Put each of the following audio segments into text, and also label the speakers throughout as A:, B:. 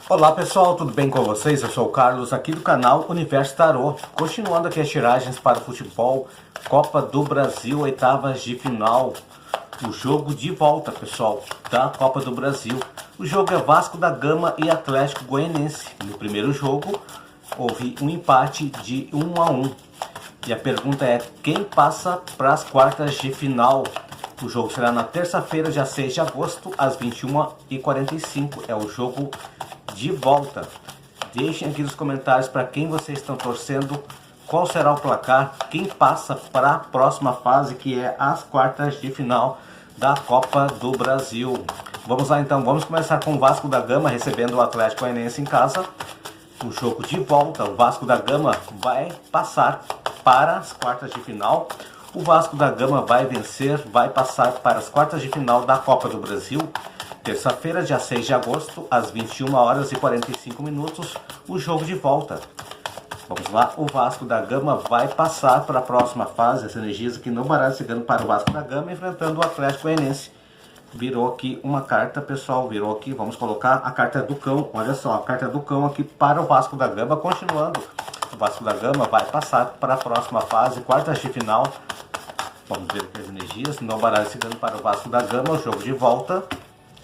A: Olá pessoal, tudo bem com vocês? Eu sou o Carlos aqui do canal Universo Tarô. Continuando aqui as tiragens para o futebol, Copa do Brasil, oitavas de final. O jogo de volta, pessoal, da Copa do Brasil. O jogo é Vasco da Gama e Atlético Goianiense. No primeiro jogo, houve um empate de 1-1. E a pergunta é, quem passa para as quartas de final? O jogo será na terça-feira, dia 6 de agosto, às 21h45. É o jogo de volta. Deixem aqui nos comentários para quem vocês estão torcendo, qual será o placar, quem passa para a próxima fase, que é as quartas de final da Copa do Brasil. Vamos lá então, vamos começar com o Vasco da Gama recebendo o Atlético Goianiense em casa. O jogo de volta, o Vasco da Gama vai passar para as quartas de final. O Vasco da Gama vai vencer, vai passar para as quartas de final da Copa do Brasil. Terça-feira, dia 6 de agosto, às 21h45, o jogo de volta. Vamos lá, o Vasco da Gama vai passar para a próxima fase. As energias aqui no baralho chegando para o Vasco da Gama, enfrentando o Atlético Goianiense. Virou aqui uma carta, pessoal, virou aqui, vamos colocar a carta do cão. Olha só, a carta do cão aqui para o Vasco da Gama, continuando. O Vasco da Gama vai passar para a próxima fase, quartas de final. Vamos ver aqui as energias no baralho chegando para o Vasco da Gama, o jogo de volta.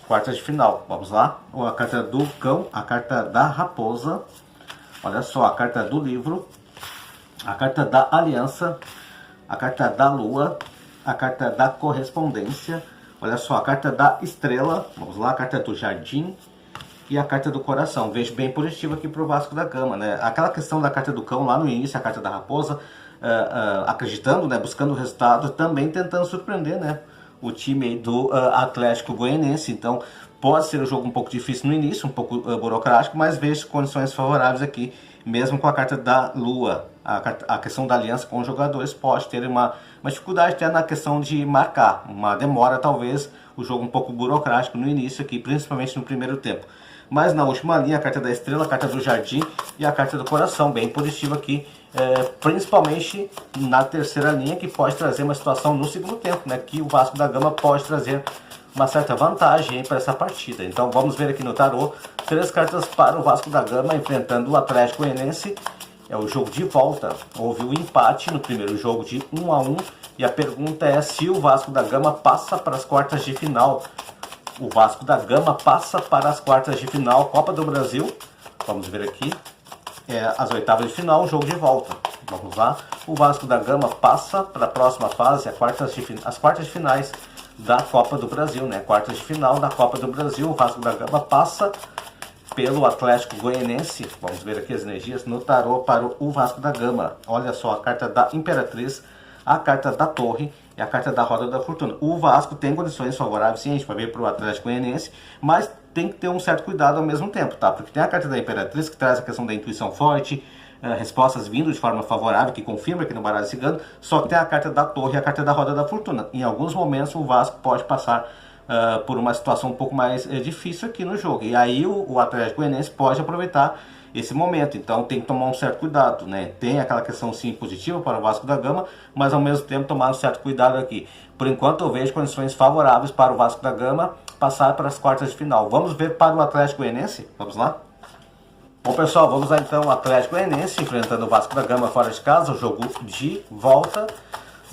A: Quartas de final, vamos lá, a carta do cão, a carta da raposa, olha só, a carta do livro, a carta da aliança, a carta da lua, a carta da correspondência, olha só, a carta da estrela, vamos lá, a carta do jardim e a carta do coração. Vejo bem positivo aqui para o Vasco da Gama, né? Aquela questão da carta do cão lá no início, a carta da raposa, acreditando, né, buscando o resultado, também tentando surpreender, né, o time do Atlético Goianiense. Então pode ser um jogo um pouco difícil no início, um pouco burocrático, mas vejo condições favoráveis aqui, mesmo com a carta da lua. A questão da aliança com os jogadores pode ter uma dificuldade até na questão de marcar, uma demora talvez, o jogo um pouco burocrático no início aqui, principalmente no primeiro tempo. Mas na última linha, a carta da estrela, a carta do jardim e a carta do coração, bem positiva aqui, principalmente na terceira linha, que pode trazer uma situação no segundo tempo, né, que o Vasco da Gama pode trazer uma certa vantagem para essa partida. Então vamos ver aqui no tarô, 3 cartas para o Vasco da Gama enfrentando o Atlético Goianiense. É o jogo de volta, houve um empate no primeiro jogo de 1-1 e a pergunta é se o Vasco da Gama passa para as quartas de final. O Vasco da Gama passa para as quartas de final, Copa do Brasil. Vamos ver aqui, as oitavas de final, jogo de volta. Vamos lá, o Vasco da Gama passa para a próxima fase, as quartas de finais da Copa do Brasil, né? Quartas de final da Copa do Brasil, o Vasco da Gama passa pelo Atlético Goianiense. Vamos ver aqui as energias no tarô para o Vasco da Gama. Olha só, a carta da Imperatriz, a carta da Torre e a carta da Roda da Fortuna. O Vasco tem condições favoráveis, sim, a gente vai ver para o Atlético Goianiense, mas tem que ter um certo cuidado ao mesmo tempo, tá? Porque tem a carta da Imperatriz, que traz a questão da intuição forte, respostas vindo de forma favorável, que confirma aqui no baralho cigano, só que tem a carta da Torre e a carta da Roda da Fortuna. Em alguns momentos o Vasco pode passar por uma situação um pouco mais difícil aqui no jogo, e aí o Atlético Goianiense pode aproveitar esse momento, então tem que tomar um certo cuidado, né? Tem aquela questão sim positiva para o Vasco da Gama, mas ao mesmo tempo tomar um certo cuidado aqui. Por enquanto eu vejo condições favoráveis para o Vasco da Gama passar para as quartas de final. Vamos ver para o Atlético Goianiense? Vamos lá? Bom pessoal, vamos lá então, o Atlético Goianiense enfrentando o Vasco da Gama fora de casa, o jogo de volta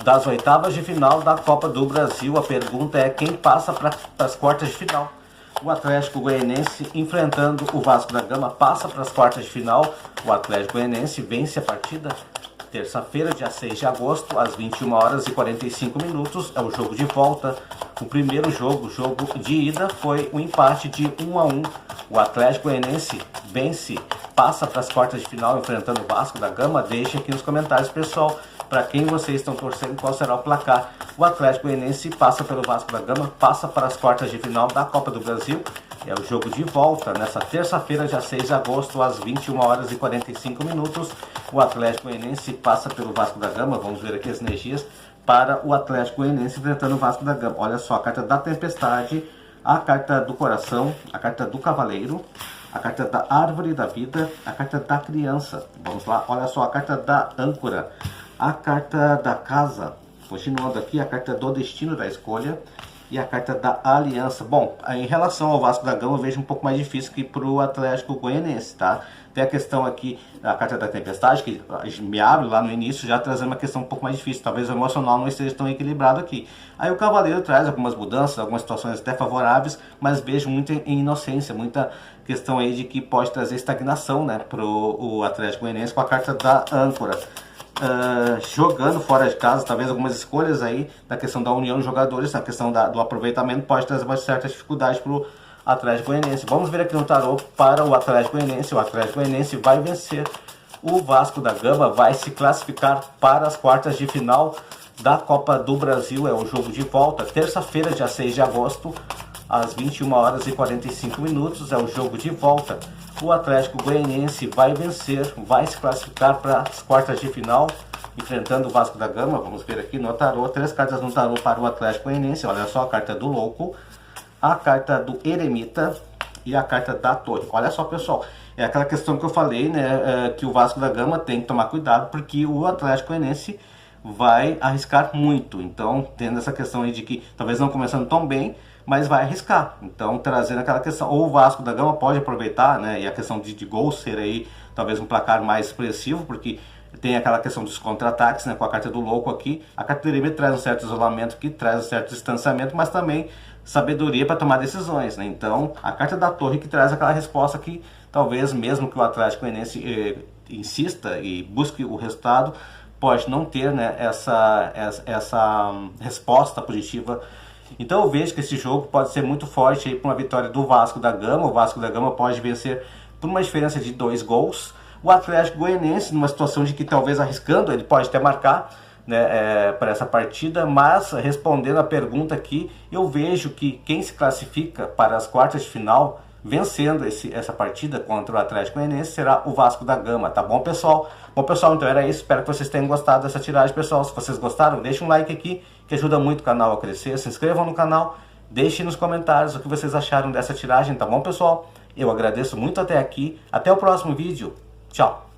A: das oitavas de final da Copa do Brasil. A pergunta é quem passa para as quartas de final. O Atlético Goianiense enfrentando o Vasco da Gama passa para as quartas de final. O Atlético Goianiense vence a partida. Terça-feira, dia 6 de agosto, às 21h45, é o jogo de volta. O primeiro jogo, o jogo de ida, foi um empate de 1-1. O Atlético Goianiense vence, passa para as quartas de final enfrentando o Vasco da Gama. Deixe aqui nos comentários, pessoal, para quem vocês estão torcendo, qual será o placar. O Atlético Goianiense passa pelo Vasco da Gama, passa para as quartas de final da Copa do Brasil. É o jogo de volta nessa terça-feira, dia 6 de agosto, às 21h45. O Atlético Goianiense passa pelo Vasco da Gama. Vamos ver aqui as energias para o Atlético Goianiense enfrentando o Vasco da Gama. Olha só, a carta da tempestade, a carta do coração, a carta do cavaleiro, a carta da árvore da vida, a carta da criança. Vamos lá, olha só, a carta da âncora, a carta da casa. Continuando aqui, a carta do destino da escolha e a carta da Aliança. Bom, em relação ao Vasco da Gama, eu vejo um pouco mais difícil que para o Atlético Goianiense, tá? Tem a questão aqui da carta da Tempestade, que me abre lá no início, já trazendo uma questão um pouco mais difícil. Talvez o emocional não esteja tão equilibrado aqui. Aí o Cavaleiro traz algumas mudanças, algumas situações até favoráveis, mas vejo muita inocência, muita questão aí de que pode trazer estagnação, né, para o Atlético Goianiense com a carta da Âncora. Jogando fora de casa, talvez algumas escolhas aí da questão da união de jogadores, na questão do aproveitamento, pode trazer uma certa dificuldade para o Atlético Goianiense. Vamos ver aqui no tarô para o Atlético Goianiense. O Atlético Goianiense vai vencer o Vasco da Gama, vai se classificar para as quartas de final da Copa do Brasil. É o jogo de volta, terça-feira, dia 6 de agosto, às 21 horas e 45 minutos, é o jogo de volta. O Atlético Goianiense vai vencer, vai se classificar para as quartas de final, enfrentando o Vasco da Gama. Vamos ver aqui no tarô, 3 cartas no tarô para o Atlético Goianiense. Olha só, a carta do Louco, a carta do Eremita e a carta da Torre. Olha só, pessoal, é aquela questão que eu falei, né, que o Vasco da Gama tem que tomar cuidado, porque o Atlético Goianiense vai arriscar muito. Então, tendo essa questão aí de que talvez não começando tão bem, mas vai arriscar. Então, trazendo aquela questão, ou o Vasco da Gama pode aproveitar, né, e a questão de gol ser aí talvez um placar mais expressivo, porque tem aquela questão dos contra-ataques, né, com a carta do Louco aqui. A carta do Eremita traz um certo isolamento, que traz um certo distanciamento, mas também sabedoria para tomar decisões, né? Então, a carta da Torre que traz aquela resposta que talvez mesmo que o Atlético Goianiense insista e busque o resultado, pode não ter, né, essa resposta positiva. Então eu vejo que esse jogo pode ser muito forte para uma vitória do Vasco da Gama. O Vasco da Gama pode vencer por uma diferença de 2 gols. O Atlético Goianiense, numa situação de que talvez arriscando, ele pode até marcar, né, para essa partida, mas respondendo a pergunta aqui, eu vejo que quem se classifica para as quartas de final, vencendo essa partida contra o Atlético Goianiense, será o Vasco da Gama, tá bom, pessoal? Bom, pessoal, então era isso, espero que vocês tenham gostado dessa tiragem, pessoal. Se vocês gostaram, deixem um like aqui, que ajuda muito o canal a crescer. Se inscrevam no canal, deixem nos comentários o que vocês acharam dessa tiragem, tá bom, pessoal? Eu agradeço muito até aqui, até o próximo vídeo, tchau!